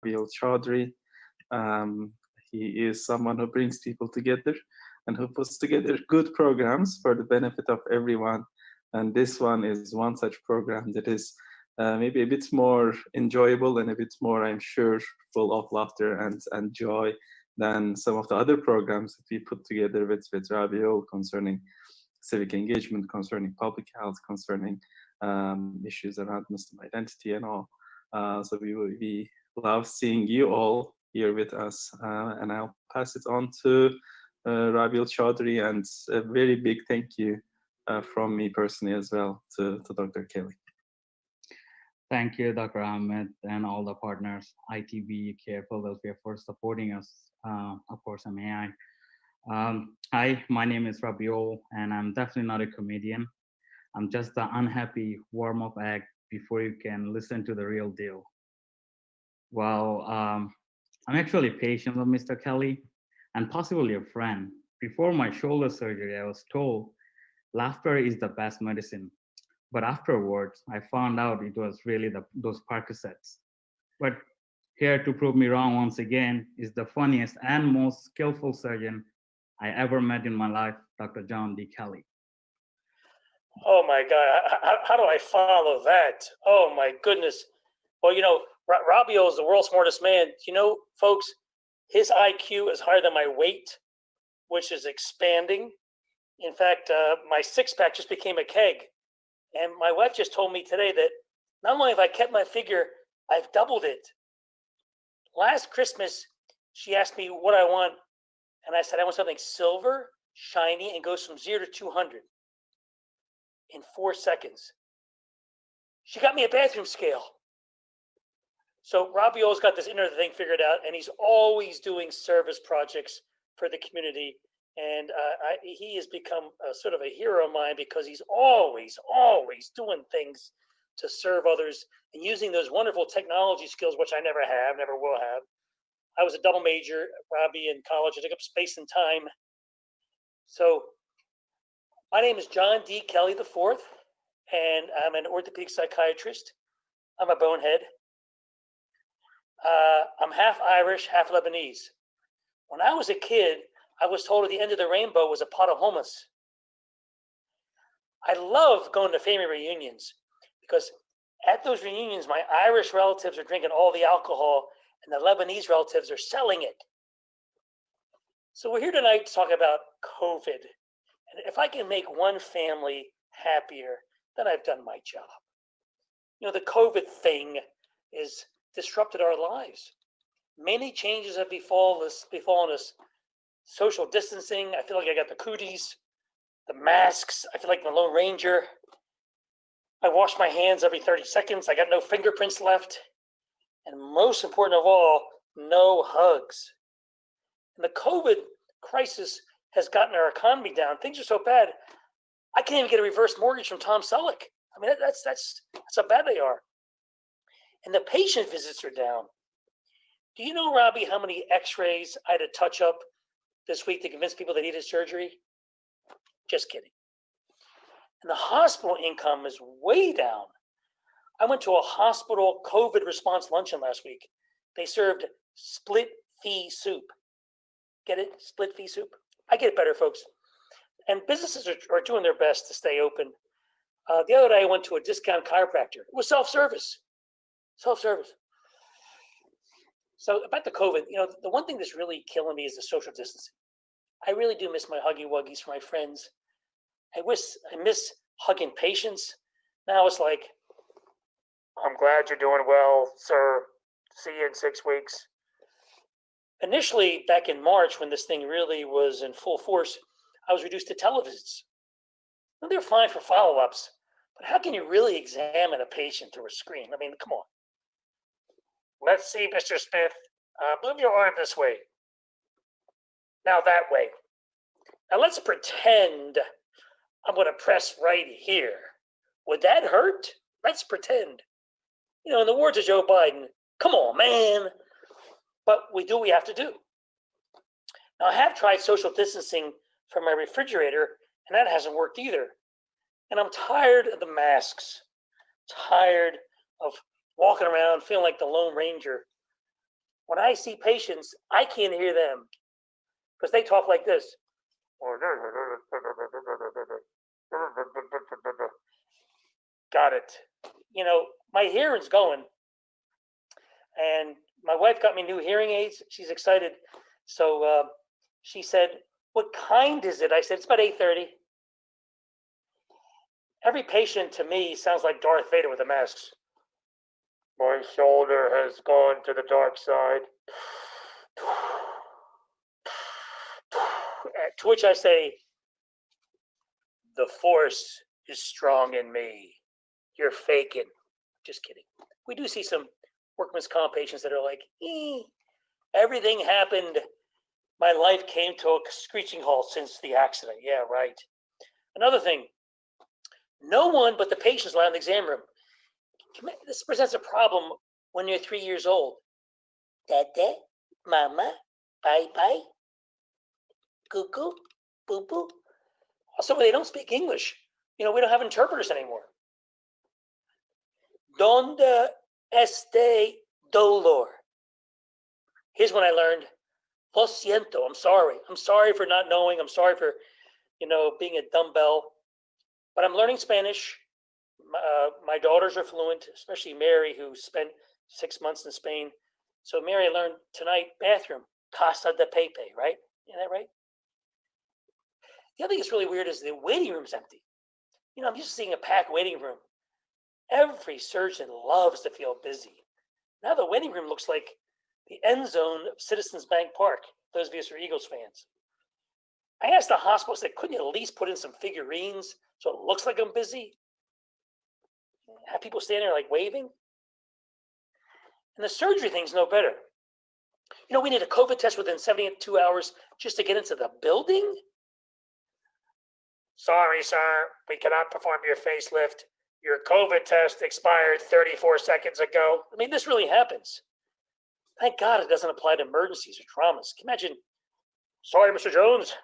Rabiul Chowdhury. Um, he is someone who brings people together and who puts together good programs for the benefit of everyone. And this one is one such program that is maybe a bit more enjoyable and a bit more, I'm sure, full of laughter and joy than some of the other programs that we put together with Rabiul concerning civic engagement, concerning public health, concerning issues around Muslim identity and all. So we love seeing you all here with us, and I'll pass it on to Rabiul Chaudhry, and a very big thank you from me personally as well to Dr. Kelly. Thank you, Dr. Ahmed, and all the partners, ITV, UK, Philadelphia, for supporting us, of course, MAI. Hi, my name is Rabiul, and I'm definitely not a comedian. I'm just the unhappy warm-up act before you can listen to the real deal. Well, I'm actually a patient of Mr. Kelly and possibly a friend. Before my shoulder surgery, I was told laughter is the best medicine. But afterwards, I found out it was really those Percocets. But here to prove me wrong once again is the funniest and most skillful surgeon I ever met in my life, Dr. John D. Kelly. Oh my God, how do I follow that? Oh my goodness. Well, Rabiul is the world's smartest man. Folks, his IQ is higher than my weight, which is expanding. In fact, my six-pack just became a keg. And my wife just told me today that not only have I kept my figure, I've doubled it. Last Christmas, she asked me what I want. And I said, I want something silver, shiny, and goes from 0 to 200 in 4 seconds. She got me a bathroom scale. So Rabiul's got this inner thing figured out, and he's always doing service projects for the community. And he has become a sort of a hero of mine because he's always doing things to serve others and using those wonderful technology skills, which I never have, never will have. I was a double major, Robbie, in college. I took up space and time. So my name is John D. Kelly IV, and I'm an orthopedic psychiatrist. I'm a bonehead. I'm half Irish, half Lebanese. When I was a kid, I was told at the end of the rainbow was a pot of hummus. I love going to family reunions because at those reunions, my Irish relatives are drinking all the alcohol and the Lebanese relatives are selling it. So we're here tonight to talk about COVID. And if I can make one family happier, then I've done my job. The COVID thing is disrupted our lives. Many changes have befallen us. Social distancing, I feel like I got the cooties. The masks, I feel like the Lone Ranger. I wash my hands every 30 seconds. I got no fingerprints left. And most important of all, no hugs. And the COVID crisis has gotten our economy down. Things are so bad, I can't even get a reverse mortgage from Tom Selleck. I mean, that's how bad they are. And the patient visits are down. Do you know, Robbie, how many x-rays I had to touch up this week to convince people they needed surgery? Just kidding. And the hospital income is way down. I went to a hospital COVID response luncheon last week. They served split fee soup. Get it? Split fee soup. I get it better, folks. And businesses are doing their best to stay open. The other day, I went to a discount chiropractor. It was self-service. Self-service. So about the COVID, the one thing that's really killing me is the social distancing. I really do miss my huggy wuggies for my friends. I miss hugging patients. Now it's like, I'm glad you're doing well, sir. See you in 6 weeks. Initially, back in March, when this thing really was in full force, I was reduced to televisits. Now, they're fine for follow-ups, but how can you really examine a patient through a screen? I mean, come on. Let's see, Mr. Smith. Move your arm this way. Now that way. Now let's pretend I'm going to press right here. Would that hurt? Let's pretend. In the words of Joe Biden, come on, man. But we do what we have to do. Now, I have tried social distancing from my refrigerator, and that hasn't worked either. And I'm tired of the masks, tired of walking around feeling like the Lone Ranger. When I see patients, I can't hear them because they talk like this. Got it. You know, my hearing's going. And my wife got me new hearing aids. She's excited. So she said, "What kind is it?" I said, "It's about 8:30. Every patient to me sounds like Darth Vader with the masks. My shoulder has gone to the dark side. To which I say, the force is strong in me. You're faking." Just kidding. We do see some workman's comp patients that are like, everything happened. My life came to a screeching halt since the accident. Yeah, right. Another thing, no one but the patients lie in the exam room. This presents a problem when you're 3 years old. Dada, mama, bye-bye, cuckoo, boo-boo. Also, they don't speak English. You know, we don't have interpreters anymore. Donde este dolor? Here's what I learned. Lo siento. I'm sorry. I'm sorry for not knowing. I'm sorry for, being a dumbbell. But I'm learning Spanish. My daughters are fluent, especially Mary, who spent 6 months in Spain. So Mary learned tonight, bathroom, Casa de Pepe, right? Isn't that right? The other thing that's really weird is the waiting room's empty. I'm used to seeing a packed waiting room. Every surgeon loves to feel busy. Now the waiting room looks like the end zone of Citizens Bank Park, those of us who are Eagles fans. I asked the hospital, I said, couldn't you at least put in some figurines so it looks like I'm busy? Have people standing there like waving? And the surgery thing's no better. We need a COVID test within 72 hours just to get into the building? Sorry, sir, we cannot perform your facelift. Your COVID test expired 34 seconds ago. I mean, this really happens. Thank God it doesn't apply to emergencies or traumas. Can you imagine? Sorry, Mr. Jones,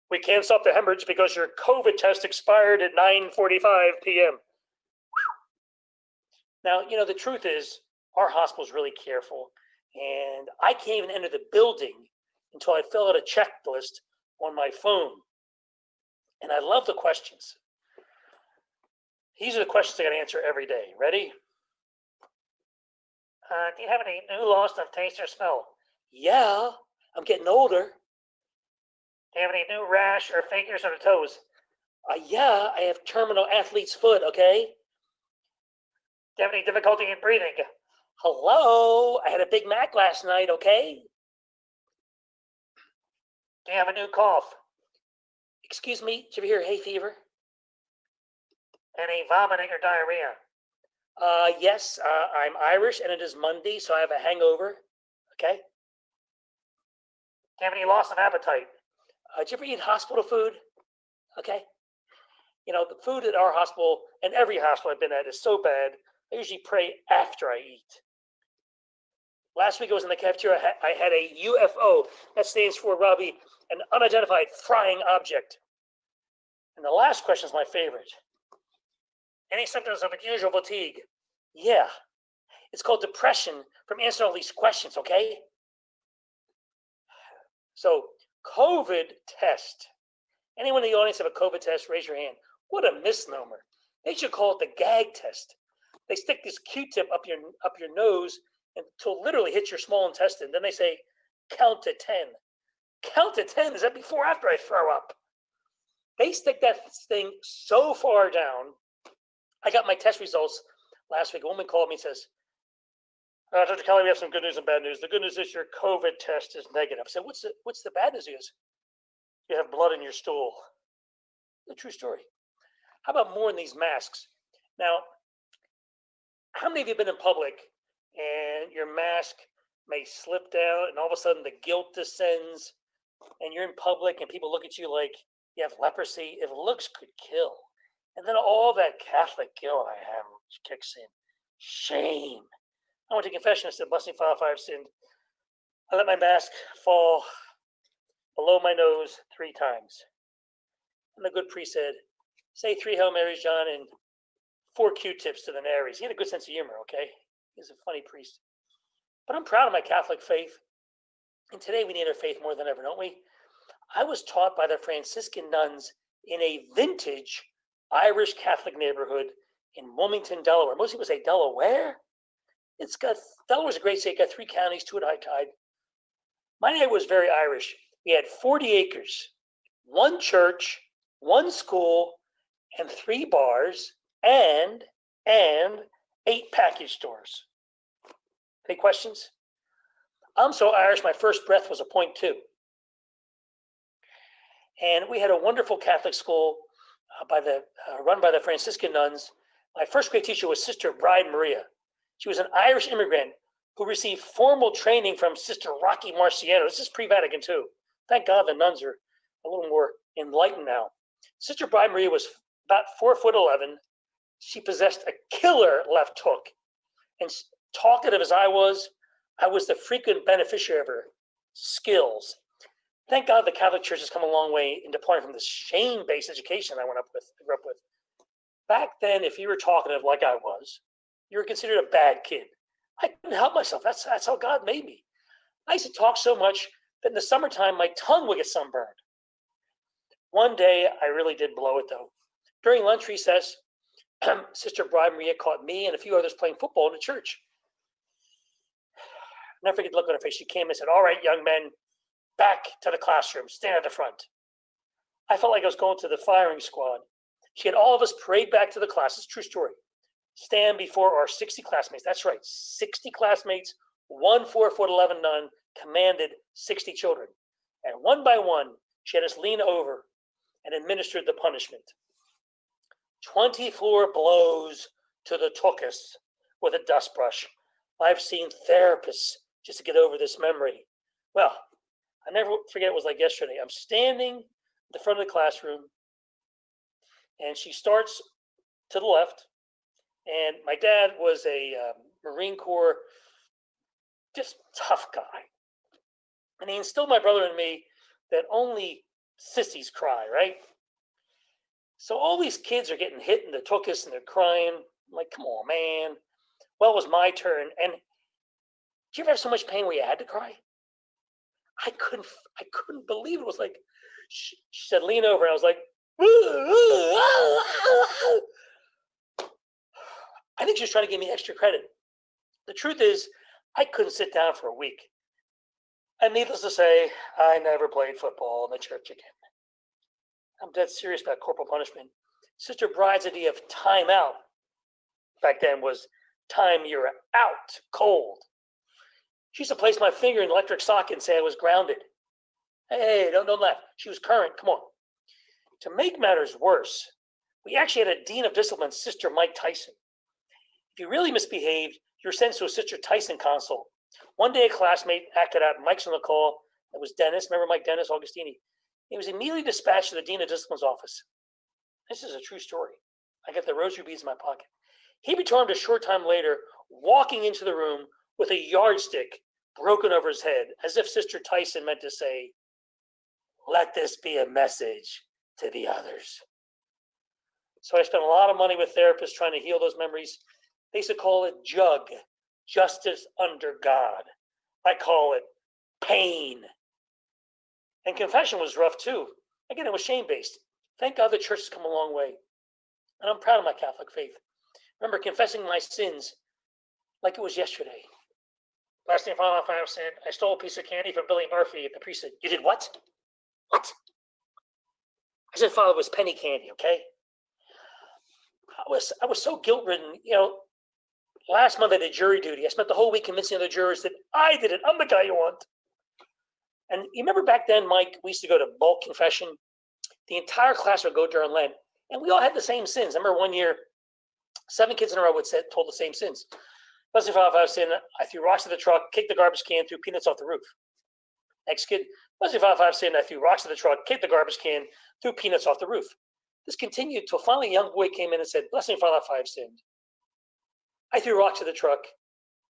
we can't stop the hemorrhage because your COVID test expired at 9:45 p.m. Now, the truth is, our hospital is really careful, and I can't even enter the building until I fill out a checklist on my phone. And I love the questions. These are the questions I got to answer every day. Ready? Do you have any new loss of taste or smell? Yeah, I'm getting older. Do you have any new rash or fingers on the toes? Yeah, I have terminal athlete's foot, okay? Do you have any difficulty in breathing? Hello, I had a Big Mac last night, okay? Do you have a new cough? Excuse me, did you ever hear hay fever? Any vomiting or diarrhea? Yes, I'm Irish and it is Monday, so I have a hangover. Okay. Do you have any loss of appetite? Did you ever eat hospital food? Okay. The food at our hospital and every hospital I've been at is so bad, I usually pray after I eat. Last week I was in the cafeteria, I had a UFO, that stands for, Robbie, an unidentified flying object. And the last question is my favorite. Any symptoms of unusual fatigue? Yeah. It's called depression from answering all these questions, okay? So, COVID test. Anyone in the audience have a COVID test? Raise your hand. What a misnomer. They should call it the gag test. They stick this Q-tip up your nose until it literally hits your small intestine. Then they say, count to 10. Count to 10? Is that before or after I throw up? They stick that thing so far down. I got my test results last week. A woman called me and says, Dr. Kelly, we have some good news and bad news. The good news is your COVID test is negative. I said, what's the bad news? He goes, you have blood in your stool. The true story. How about more in these masks? Now, how many of you have been in public and your mask may slip down and all of a sudden the guilt descends and you're in public and people look at you like you have leprosy? If looks could kill. And then all that Catholic guilt I have kicks in. Shame. I went to confession. I said, bless me, Father, if I have sinned. I let my mask fall below my nose 3 times. And the good priest said, say 3 Hail Marys, John, and 4 Q-tips to the nares. He had a good sense of humor, okay? He's a funny priest. But I'm proud of my Catholic faith. And today we need our faith more than ever, don't we? I was taught by the Franciscan nuns in a vintage Irish Catholic neighborhood in Wilmington, Delaware. Most people say Delaware. Delaware's a great state. Got 3 counties, 2 at high tide. My neighborhood was very Irish. We had 40 acres, 1 church, 1 school, and 3 bars, and 8 package stores. Any questions? I'm so Irish, my first breath was a .2. And we had a wonderful Catholic school run by the Franciscan nuns. My first grade teacher was Sister Bride Maria. She was an Irish immigrant who received formal training from Sister Rocky Marciano. This is pre-Vatican II. Thank God the nuns are a little more enlightened now. Sister Bride Maria was about 4'11". She possessed a killer left hook. And talkative as I was the frequent beneficiary of her skills. Thank God the Catholic Church has come a long way in departing from this shame-based education I grew up with. Back then, if you were talkative like I was, you were considered a bad kid. I couldn't help myself. That's how God made me. I used to talk so much that in the summertime, my tongue would get sunburned. One day, I really did blow it, though. During lunch recess, Sister Bride Maria caught me and a few others playing football in the church. I'll never forget the look on her face. She came and said, "All right, young men, back to the classroom, stand at the front." I felt like I was going to the firing squad. She had all of us parade back to the classes, true story. Stand before our 60 classmates. That's right, 60 classmates, 1 4'11" nun commanded 60 children. And one by one, she had us lean over and administered the punishment. 24 blows to the tuchus with a dust brush. I've seen therapists just to get over this memory. Well, I never forget, it was like yesterday. I'm standing at the front of the classroom, and she starts to the left. And my dad was a Marine Corps, just tough guy. And he instilled my brother and me that only sissies cry, right? So all these kids are getting hit in the tuchus and they're crying. I'm like, come on, man. Well, it was my turn. And did you ever have so much pain where you had to cry? I couldn't believe it. It was like, she said, lean over. And I was like, I think she was trying to give me extra credit. The truth is, I couldn't sit down for a week. And needless to say, I never played football in the church again. I'm dead serious about corporal punishment. Sister Bride's idea of time out back then was time you're out, cold. She used to place my finger in the electric socket and say I was grounded. Hey, don't laugh. She was current, come on. To make matters worse, we actually had a dean of discipline, Sister Mike Tyson. If you really misbehaved, you were sent to a Sister Tyson console. One day a classmate acted out, Mike's on the call. It was Dennis, remember Mike Dennis Augustini? He was immediately dispatched to the dean of discipline's office. This is a true story. I got the rosary beads in my pocket. He returned a short time later, walking into the room with a yardstick broken over his head, as if Sister Tyson meant to say, let this be a message to the others. So I spent a lot of money with therapists trying to heal those memories. They used to call it JUG, justice under God. I call it pain. And confession was rough too. Again, it was shame-based. Thank God the church has come a long way. And I'm proud of my Catholic faith. Remember confessing my sins like it was yesterday. Last thing I said, I stole a piece of candy from Billy Murphy. The priest said, you did what? What? I said, Father, it was penny candy, okay? I was so guilt-ridden. Last month I did jury duty. I spent the whole week convincing other jurors that I did it. I'm the guy you want. And you remember back then, Mike, we used to go to bulk confession. The entire class would go during Lent, and we all had the same sins. I remember one year, 7 kids in a row told the same sins. Blessed Father, I sinned. I threw rocks at the truck, kicked the garbage can, threw peanuts off the roof. Next kid, Blessed Father, I sinned. I threw rocks at the truck, kicked the garbage can, threw peanuts off the roof. This continued till finally a young boy came in and said, Blessed Father, I have sinned. I threw rocks at the truck,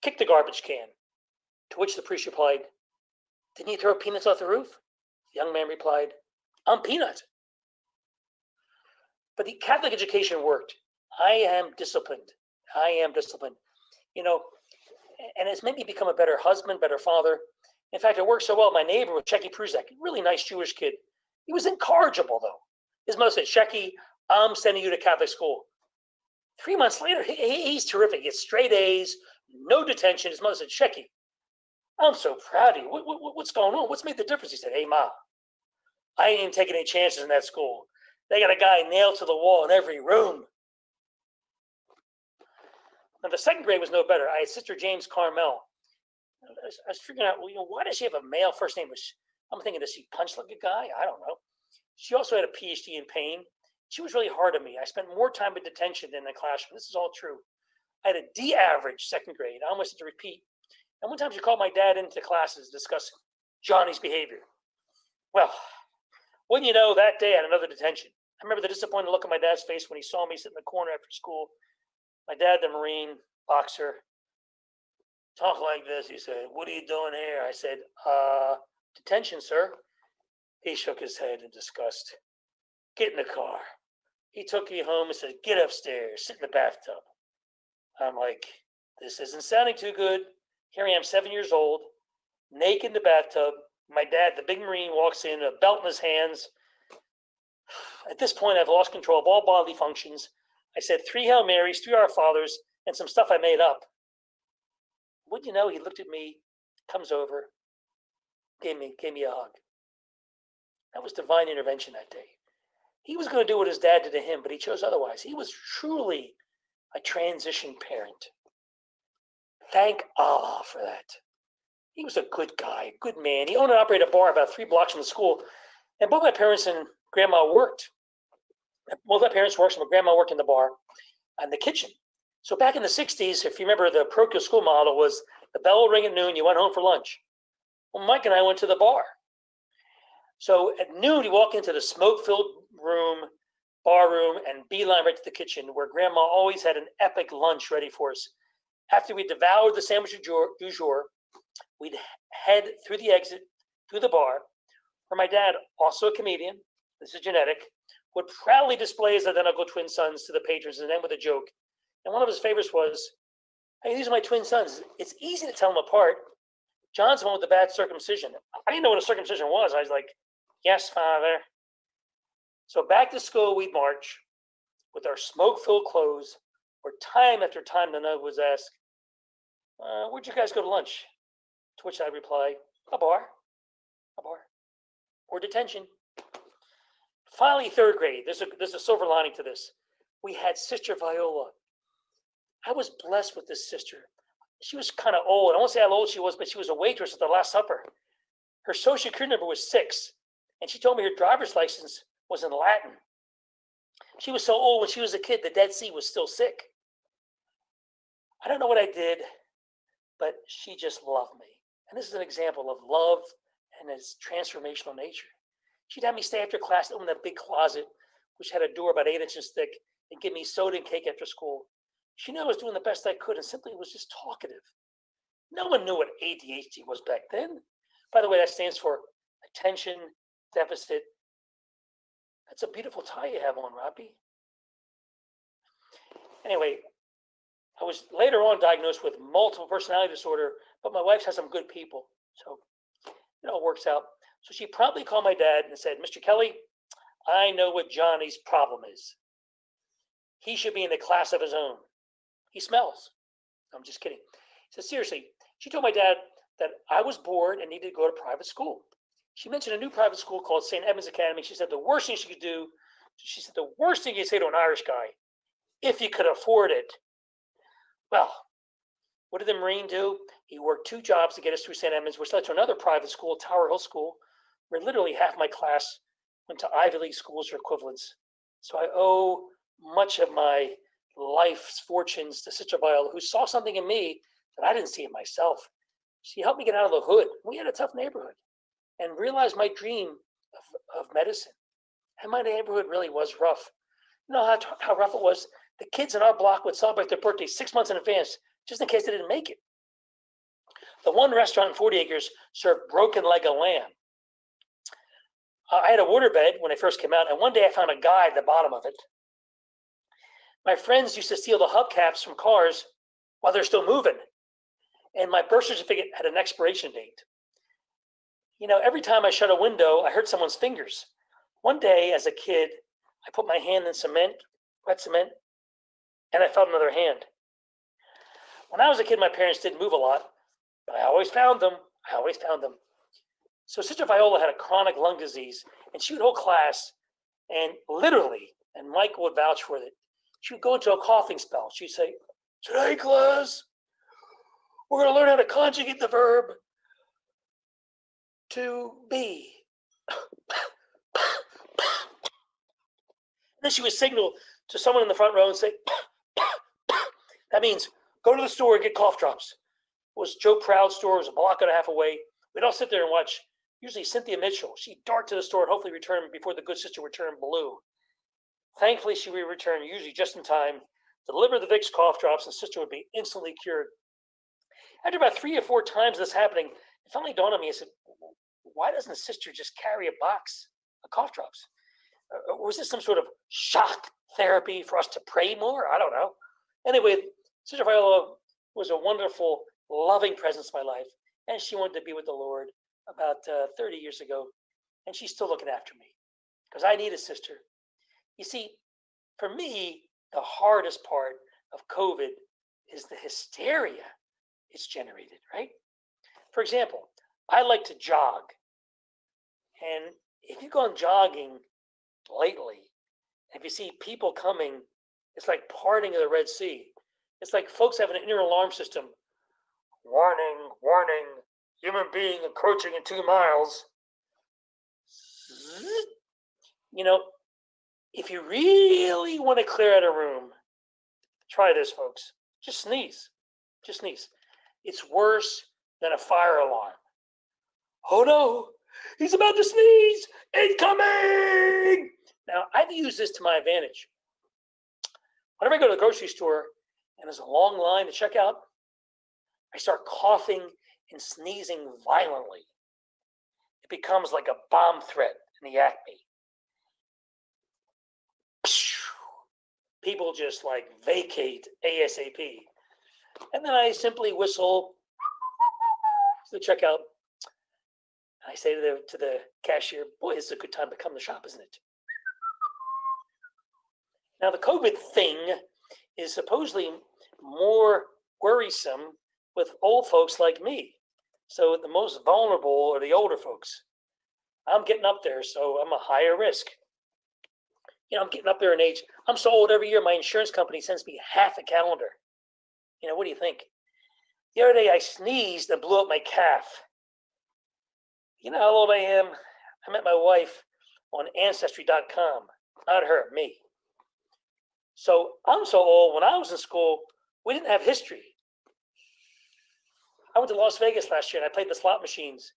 kicked the garbage can. To which the priest replied, didn't you throw peanuts off the roof? The young man replied, I'm Peanut. But the Catholic education worked. I am disciplined. and it's made me become a better husband, better father. In fact, it worked so well. My neighbor was Shecky Pruzak, a really nice Jewish kid. He was incorrigible, though. His mother said, Shecky, I'm sending you to Catholic school. 3 months later, he's terrific. He gets straight A's, no detention. His mother said, Shecky, I'm so proud of you. What's going on? What's made the difference? He said, hey, Ma, I ain't even taking any chances in that school. They got a guy nailed to the wall in every room. Now, the second grade was no better. I had Sister James Carmel. I was figuring out, well, why does she have a male first name? I'm thinking, does she punch like a guy? I don't know. She also had a PhD in pain. She was really hard on me. I spent more time in detention than in the classroom. This is all true. I had a D average second grade. I almost had to repeat. And one time she called my dad into classes to discuss Johnny's behavior. Well, wouldn't you know, that day I had another detention. I remember the disappointed look on my dad's face when he saw me sit in the corner after school. My dad, the Marine boxer, talk like this. He said, what are you doing here? I said, detention, sir. He shook his head in disgust. Get in the car. He took me home and said, get upstairs, sit in the bathtub. I'm like, this isn't sounding too good. Here I am, 7 years old, naked in the bathtub. My dad, the big Marine, walks in, a belt in his hands. At this point, I've lost control of all bodily functions. I said 3 Hail Marys, 3 Our Fathers, and some stuff I made up. Wouldn't you know, he looked at me, comes over, gave me a hug. That was divine intervention that day. He was going to do what his dad did to him, but he chose otherwise. He was truly a transition parent. Thank Allah for that. He was a good guy, good man. He owned and operated a bar about 3 blocks from the school, and both my parents and grandma worked. Both my parents worked, so my grandma worked in the bar and the kitchen. So back in the 60s, if you remember, the parochial school model was the bell would ring at noon, you went home for lunch. Well, Mike and I went to the bar. So at noon, you walk into the smoke-filled room, bar room, and beeline right to the kitchen, where grandma always had an epic lunch ready for us. After we devoured the sandwich du jour, we'd head through the exit, through the bar, where my dad, also a comedian, this is genetic, would proudly display his identical twin sons to the patrons and end with a joke. And one of his favorites was, hey, these are my twin sons. It's easy to tell them apart. John's the one with the bad circumcision. I didn't know what a circumcision was. I was like, yes, Father. So back to school we'd march with our smoke-filled clothes, where time after time the nun was asked, where'd you guys go to lunch? To which I reply, a bar, or detention. Finally, third grade, there's a silver lining to this. We had Sister Viola. I was blessed with this sister. She was kind of old. I won't say how old she was, but she was a waitress at the Last Supper. Her social security number was 6, and she told me her driver's license was in Latin. She was so old when she was a kid, the Dead Sea was still sick. I don't know what I did, but she just loved me. And this is an example of love and its transformational nature. She'd have me stay after class, open that big closet, which had a door about 8 inches thick, and give me soda and cake after school. She knew I was doing the best I could and simply was just talkative. No one knew what ADHD was back then. By the way, that stands for attention deficit. That's a beautiful tie you have on, Robbie. Anyway, I was later on diagnosed with multiple personality disorder, but my wife has some good people, so it all works out. So she promptly called my dad and said, Mr. Kelly, I know what Johnny's problem is. He should be in a class of his own. He smells. I'm just kidding. He said, seriously, she told my dad that I was bored and needed to go to private school. She mentioned a new private school called St. Edmund's Academy. She said the worst thing she could do, she said the worst thing you say to an Irish guy, if you could afford it. Well, what did the Marine do? He worked 2 jobs to get us through St. Edmund's, which led to another private school, Tower Hill School, where literally half my class went to Ivy League schools or equivalents. So I owe much of my life's fortunes to Sister Viola, who saw something in me that I didn't see in myself. She helped me get out of the hood. We had a tough neighborhood and realized my dream of medicine. And my neighborhood really was rough. You know how rough it was? The kids in our block would celebrate their birthday 6 months in advance, just in case they didn't make it. The one restaurant in 40 acres served broken leg of lamb. I had a waterbed when I first came out, and one day I found a guy at the bottom of it. My friends used to steal the hubcaps from cars while they're still moving. and my birth certificate had an expiration date. You know, every time I shut a window, I hurt someone's fingers. One day as a kid, I put my hand in cement, wet cement, and I felt another hand. When I was a kid, my parents didn't move a lot, but I always found them. I always found them. So Sister Viola had a chronic lung disease, and she would hold class, and literally, and Mike would vouch for it, she would go into a coughing spell. She'd say, "Today, class, we're going to learn how to conjugate the verb to be." And then she would signal to someone in the front row and say, that means go to the store and get cough drops. It was Joe Proud's store. It was a block and a half away. We'd all sit there and watch, usually Cynthia Mitchell. She'd dart to the store and hopefully return before the good sister would turn blue. Thankfully, she would return usually just in time, deliver the Vicks cough drops, and sister would be instantly cured. After about 3 or 4 times this happening, it finally dawned on me. I said, why doesn't sister just carry a box of cough drops? Or was this some sort of shock therapy for us to pray more? I don't know. Anyway, Sister Viola was a wonderful, loving presence in my life, and she wanted to be with the Lord about 30 years ago, and she's still looking after me because I need a sister. You see, for me, the hardest part of COVID is the hysteria it's generated, right? For example, I like to jog, and if you've gone jogging lately, if you see people coming, it's like parting of the Red Sea. It's like folks have an inner alarm system. Warning, warning, human being encroaching in 2 miles. You know, if you really want to clear out a room, try this, folks. Just sneeze. Just sneeze. It's worse than a fire alarm. Oh no, he's about to sneeze. Incoming! Now, I've used this to my advantage. Whenever I go to the grocery store and there's a long line to check out, I start coughing and sneezing violently. It becomes like a bomb threat in the Acme. People just like vacate ASAP. And then I simply whistle to the checkout. I say to the cashier, boy, this is a good time to come to shop, isn't it? Now, the COVID thing is supposedly more worrisome with old folks like me. So the most vulnerable are the older folks. I'm getting up there, so I'm a higher risk. You know, I'm getting up there in age. I'm so old every year, my insurance company sends me half a calendar. You know, what do you think? The other day I sneezed and blew up my calf. You know how old I am? I met my wife on Ancestry.com. Not her, me. So I'm so old, when I was in school, we didn't have history. I went to Las Vegas last year and I played the slot machines.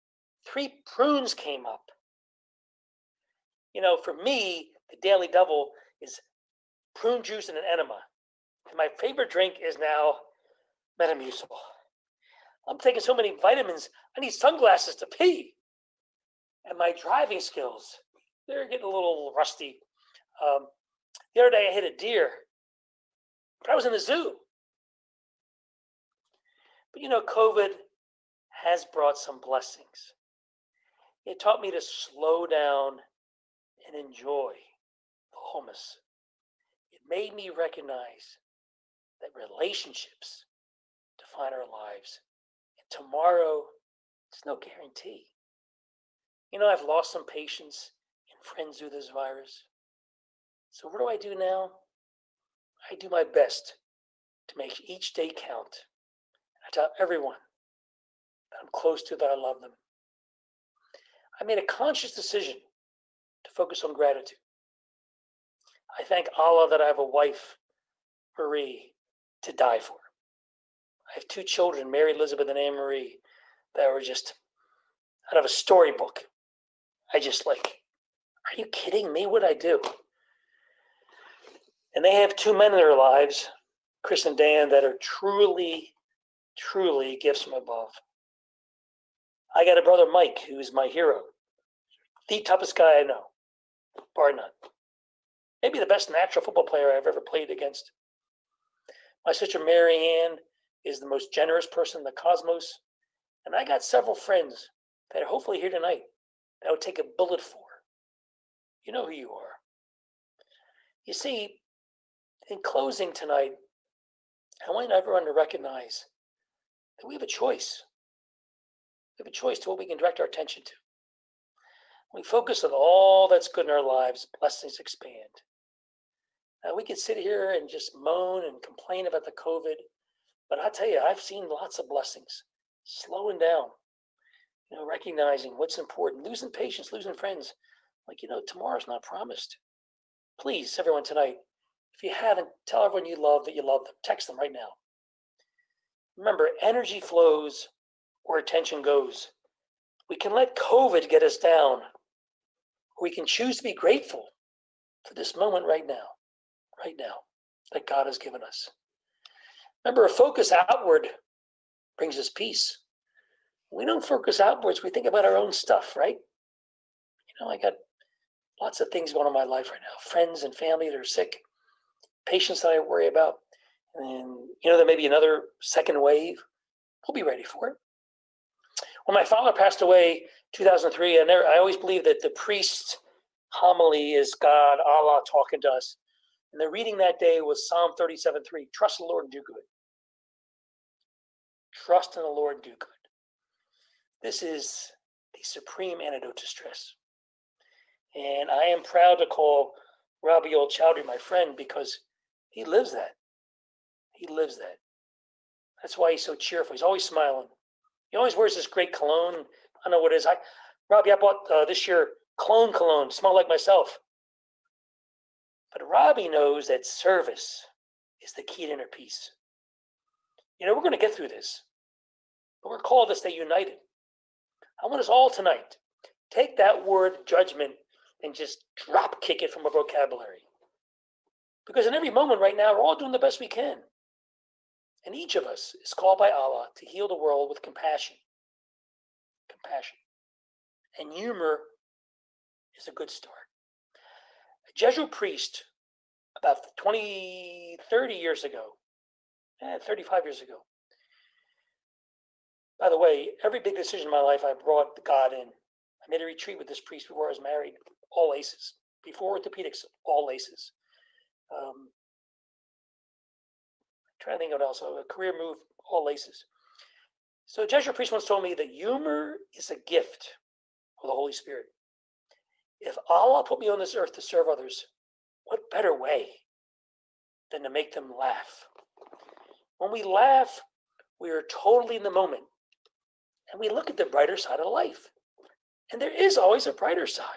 3 prunes came up. You know, for me, the daily double is prune juice and an enema. And my favorite drink is now Metamucil. I'm taking so many vitamins, I need sunglasses to pee. And my driving skills, they're getting a little rusty. The other day I hit a deer, but I was in the zoo. But you know, COVID has brought some blessings. It taught me to slow down and enjoy the wholeness. It made me recognize that relationships define our lives. And tomorrow, it's no guarantee. You know, I've lost some patients and friends through this virus. So what do I do now? I do my best to make each day count. I tell everyone that I'm close to, that I love them. I made a conscious decision to focus on gratitude. I thank Allah that I have a wife, Marie, to die for. I have 2 children, Mary Elizabeth and Anne Marie, that were just out of a storybook. I just like, are you kidding me? What'd I do? And they have 2 men in their lives, Chris and Dan, that are truly, truly gifts from above. I got a brother, Mike, who's my hero. The toughest guy I know, bar none. Maybe the best natural football player I've ever played against. My sister, Mary Ann, is the most generous person in the cosmos. And I got several friends that are hopefully here tonight that I would take a bullet for. You know who you are. You see, in closing tonight, I want everyone to recognize that we have a choice. We have a choice to what we can direct our attention to. We focus on all that's good in our lives, blessings expand. Now, we could sit here and just moan and complain about the COVID, but I tell you, I've seen lots of blessings. Slowing down, recognizing what's important, losing patience, losing friends. Like, tomorrow's not promised. Please, everyone tonight, if you haven't, tell everyone you love that you love them. Text them right now. Remember, energy flows where attention goes. We can let COVID get us down, or we can choose to be grateful for this moment right now, that God has given us. Remember, a focus outward brings us peace. We don't focus outwards, we think about our own stuff, right? I got lots of things going on in my life right now. Friends and family that are sick, patients that I worry about. And, there may be another second wave. We'll be ready for it. When my father passed away 2003, I always believed that the priest's homily is God, Allah talking to us. And the reading that day was Psalm 37:3. Trust in the Lord and do good. Trust in the Lord and do good. This is the supreme antidote to stress. And I am proud to call Rabiul Chowdhury my friend because he lives that. He lives that. That's why he's so cheerful. He's always smiling. He always wears this great cologne. I don't know what it is. Robbie, I bought this year cologne, smell like myself. But Robbie knows that service is the key to inner peace. We're going to get through this. But we're called to stay united. I want us all tonight, take that word judgment and just drop kick it from our vocabulary. Because in every moment right now, we're all doing the best we can. And each of us is called by Allah to heal the world with compassion. Compassion. And humor is a good start. A Jesuit priest about 35 years ago. By the way, every big decision in my life, I brought God in. I made a retreat with this priest before I was married, all aces. Before orthopedics, all aces. Trying to think of what else. A career move, all aces. So a Jesuit priest once told me that humor is a gift of the Holy Spirit. If Allah put me on this earth to serve others, what better way than to make them laugh? When we laugh, we are totally in the moment. And we look at the brighter side of life. And there is always a brighter side.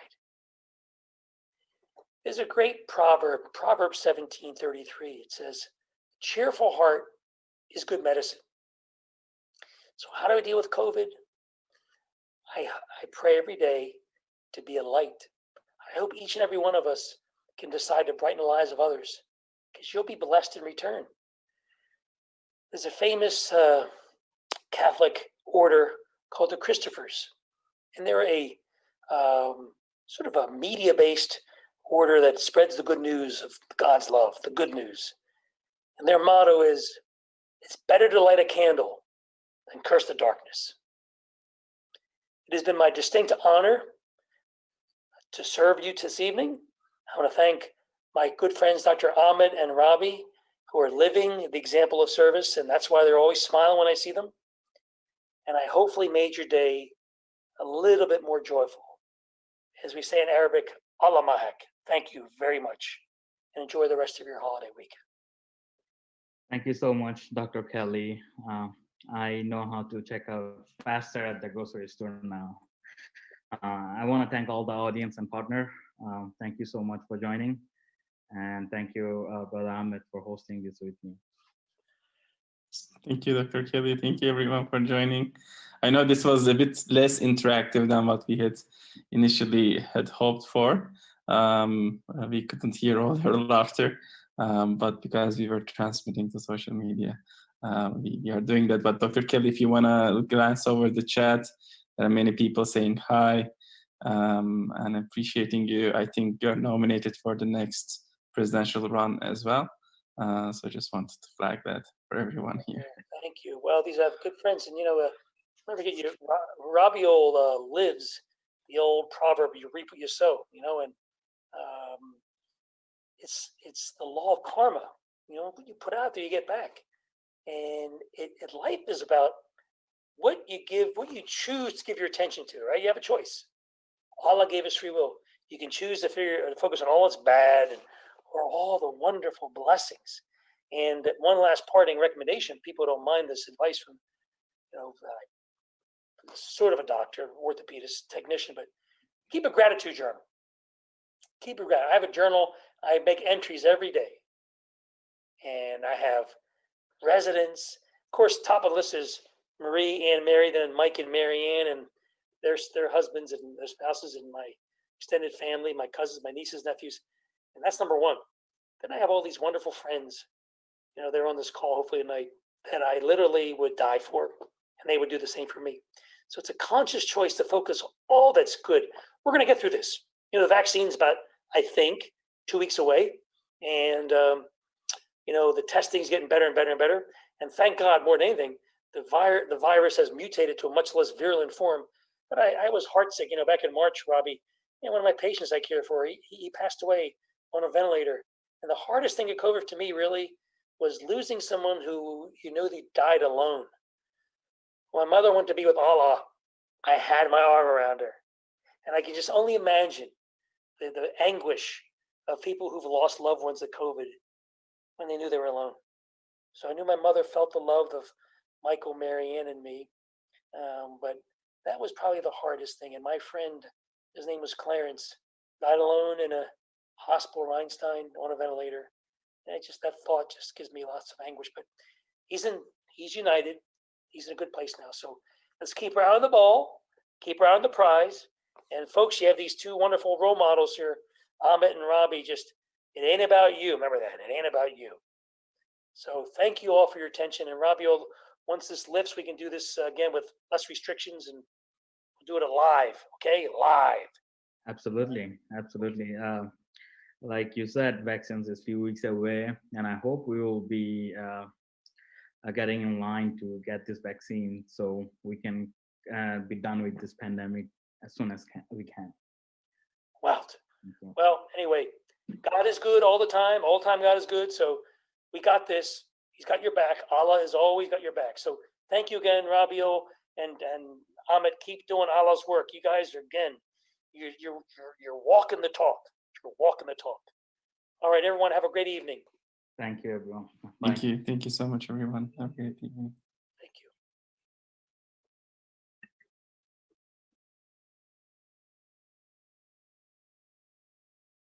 There's a great proverb, Proverbs 17:33. It says, cheerful heart is good medicine. So how do I deal with COVID? I pray every day to be a light. I hope each and every one of us can decide to brighten the lives of others, because you'll be blessed in return. There's a famous Catholic order called the Christophers, and they're a sort of a media-based order that spreads the good news of God's love, the good news. And their motto is, it's better to light a candle than curse the darkness. It has been my distinct honor to serve you this evening. I want to thank my good friends, Dr. Ahmet and Rabi, who are living the example of service, and that's why they're always smiling when I see them. And I hopefully made your day a little bit more joyful. As we say in Arabic, Allah mahak. Thank you very much, and enjoy the rest of your holiday week. Thank you so much, Dr. Kelly. I know how to check out faster at the grocery store now. I want to thank all the audience and partner. Thank you so much for joining. And thank you, Brother Ahmed, for hosting this with me. Thank you, Dr. Kelly. Thank you, everyone, for joining. I know this was a bit less interactive than what we had initially had hoped for. We couldn't hear all your laughter, but because we were transmitting to social media, we are doing that. But Dr. Kelly, if you want to glance over the chat, there are many people saying hi and appreciating you. I think you're nominated for the next presidential run as well. So just wanted to flag that for everyone here. Thank you. Well, these are good friends, and never forget you. Rabiul lives the old proverb: "You reap what you sow." And um, it's the law of karma. What you put out there, you get back. And life is about what you give, what you choose to give your attention to. Right? You have a choice. Allah gave us free will. You can choose to focus on all that's bad or all the wonderful blessings. And one last parting recommendation: people don't mind this advice from sort of a doctor, orthopedist, technician, but keep a gratitude journal. Keep a gratitude. I have a journal. I make entries every day, and I have residents. Of course, top of the list is Marie and Mary, then Mike and Mary Ann, and their husbands and their spouses, and my extended family, my cousins, my nieces, nephews, and that's number one. Then I have all these wonderful friends. They're on this call hopefully tonight that I literally would die for, and they would do the same for me. So it's a conscious choice to focus on all that's good. We're going to get through this. The vaccine's about, I think, 2 weeks away, and the testing's getting better and better and better. And thank God, more than anything, the virus has mutated to a much less virulent form. But I was heartsick, back in March, Robbie. One of my patients I cared for, he passed away on a ventilator. And the hardest thing at COVID to me really was losing someone who they died alone. My mother went to be with Allah. I had my arm around her, and I can just only imagine the anguish of people who've lost loved ones to COVID when they knew they were alone. So I knew my mother felt the love of Michael, Marianne, and me, but that was probably the hardest thing. And my friend, his name was Clarence, died alone in a hospital, Rhinestein, on a ventilator. And that thought just gives me lots of anguish. But he's united. He's in a good place now. So let's keep our eye on the ball, keep our eye on the prize. And folks, you have these two wonderful role models here, Ahmet and Robbie. It ain't about you. Remember that. It ain't about you. So thank you all for your attention. And Robbie, once this lifts, we can do this again with less restrictions, and we'll do it live. Okay, live. Absolutely. Like you said, vaccines is a few weeks away, and I hope we will be getting in line to get this vaccine so we can be done with this pandemic as soon as we can. Wow. Well, anyway, God is good all the time. All the time God is good. So we got this. He's got your back. Allah has always got your back. So thank you again, Rabiul and Ahmet. Keep doing Allah's work. You guys are, again, you're walking the talk. You're walking the talk. All right, everyone, have a great evening. Thank you, everyone. Bye. Thank you. Thank you so much, everyone. Have a great evening.